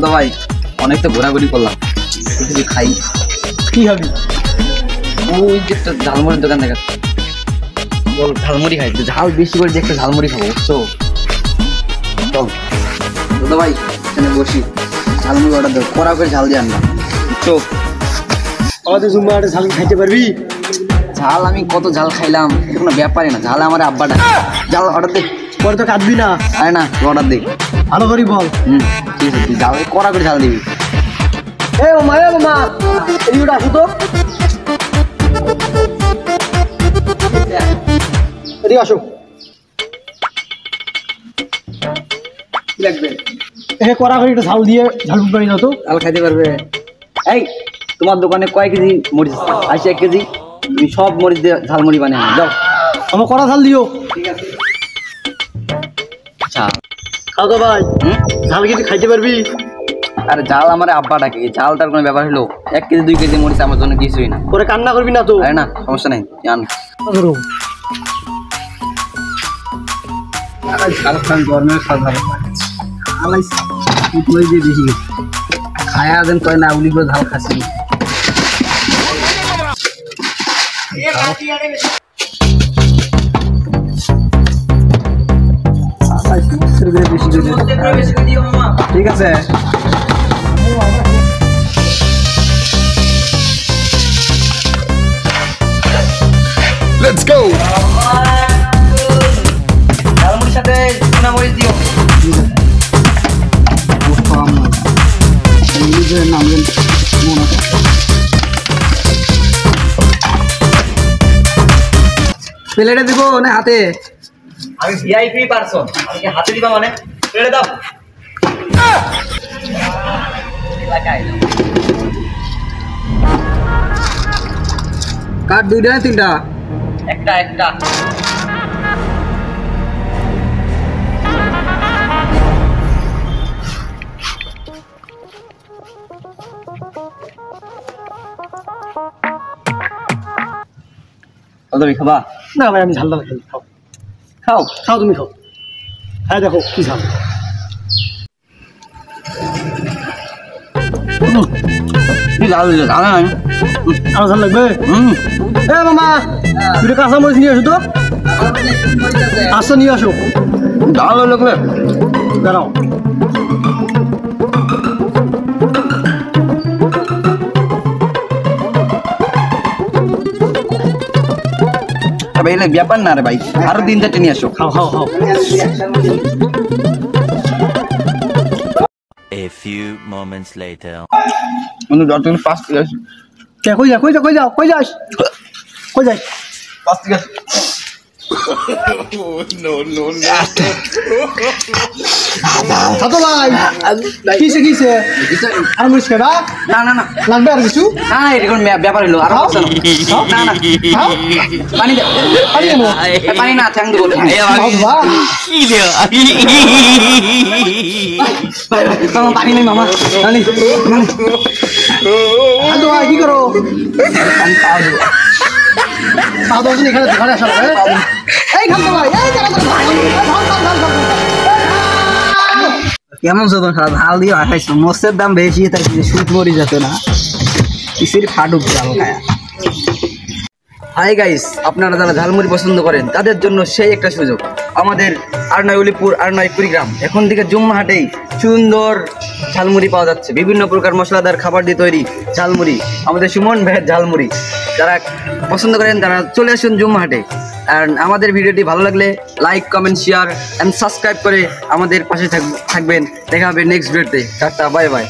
তো ভাই অনেক তো ঘোরাঘুরি করলাম, কিছু খাই। কি খাবি? ওই যে একটা ঝালমুড়ির দোকান দেখা, বল ঝালমুড়ি খাই, ঝাল বেশি করে যে একটা ঝালমুড়ি খাবো, বুঝছো? চল দাদা ভাই এখানে বসি, ঝালমুড়ি অর্ডার দেবো, কড়া করে ঝাল দিয়ে আনলাম, বুঝছো? আমাদের জুম্মাটা ঝাল খাইতে পারবি? ঝাল আমি কত ঝাল খাইলাম, কোনো ব্যাপারই না, ঝাল আমার আব্বাটা। ঝাল অর্ডার দে। পরে তো কাটবি না। আরে না, অর্ডার দে, ভালো করি বল। ঠিক আছে, তুই ঝাল কড়া করে ঝাল দিবি। এ মামা, এ মামা, এদিকে আসো তো, এদিকে আসো। কি লাগবে? এখানে কড়া করে একটা ঝাল দিয়ে ঝাল পারি না তো? ঝাল খাইতে পারবে? এই তোমার দোকানে কয় কেজি মরিচ আছে? 1 কেজি। তুমি সব মরিচ দিয়ে ঝালমুড়ি বানিয়ে আনো, যাও। আমার কড়া ঝাল দিও। ঠিক আছে। আচ্ছা খাও তো ভাই, ঝাল কি তুই খাইতে পারবি? আরে ঝাল আমার আব্বা ডাকে, ঝাল তার কোনো ব্যাপার হলো? 1 কেজি 2 কেজি মরিচ আমার জন্য কিছুই না। পরে কান্না করবি না তো? আরে না, সমস্যা নেই, আন। ঝাল খান গরমের খাওয়া দিয়ে বেশি খায়া দেন, কয় না উলি করে ঝাল খাচ্ছি। ঠিক আছে। Let's go. ঝালমুড়ির সাথে চুনা মরিচ দিও। প্লেটে দিব না হাতে? আমি ভিআইপি পারসন, আমাকে হাতে দিবা মানে? প্লেটে দাও। কাঠ 2টা না 3টা? একটা। তুমি খাবা? না ভাই, আমি ঝাল ডাল খাই। খাও খাও খাও, তুমি খাও। হ্যাঁ দেখো কি ঝাল। ঝাল দিলে ঝাল নাই, আরো ঝাল লাগবে? এ মামা, দুটো কাঁচা মরিচ নিয়ে আসো তো। আচ্ছা নিয়ে আসো। ঝাল লাগবে, দাঁড়াও। ব্যাপার না রে ভাই, আরো 3-4টে নিয়ে আসো। খাও খাও খাও। A few moments later. বন্ধু যতক্ষণ 5 থেকে আসি। কই যাস? কই যাস? পাঁচ থেকে আসি। No. ছাতো ভাই, কিসে আর মরিচ খাবা? না লাগবে আর কিছু? না, এটা কোন ব্যাপার হলো? আরো বসানো। না পানি দাও। পানি না, থ্যাংক দেবো। পানি নেই মামা, পানি। ভাই কি করো? এখানে আসা এই খাতো ভাই, কেমন চোদন খারাপ, ঝাল দিয়ে খাইছো, মরিচের দাম বেশি, তাই সুদ মরি যেত না, কিসির ফাটুক ঝাল খায়া। হাই গাইস, আপনারা যারা ঝালমুড়ি পছন্দ করেন তাদের জন্য সেই একটা সুযোগ। আমাদের আরনয় উলিপুর, আরনয় কুড়িগ্রাম, এখন থেকে জুম্মা হাটেই সুন্দর ঝালমুড়ি পাওয়া যাচ্ছে, বিভিন্ন প্রকার মশলাদার খাবার দিয়ে তৈরি ঝালমুড়ি, আমাদের সুমন ভাইয়ের ঝালমুড়ি। যারা পছন্দ করেন তারা চলে আসুন জুম্মা হাটে। আর আমাদের ভিডিওটি ভালো লাগলে like, comment, share and subscribe করে আমাদের পাশে থাকবেন। দেখা হবে নেক্সট ভিডিওতে। Tata, bye bye.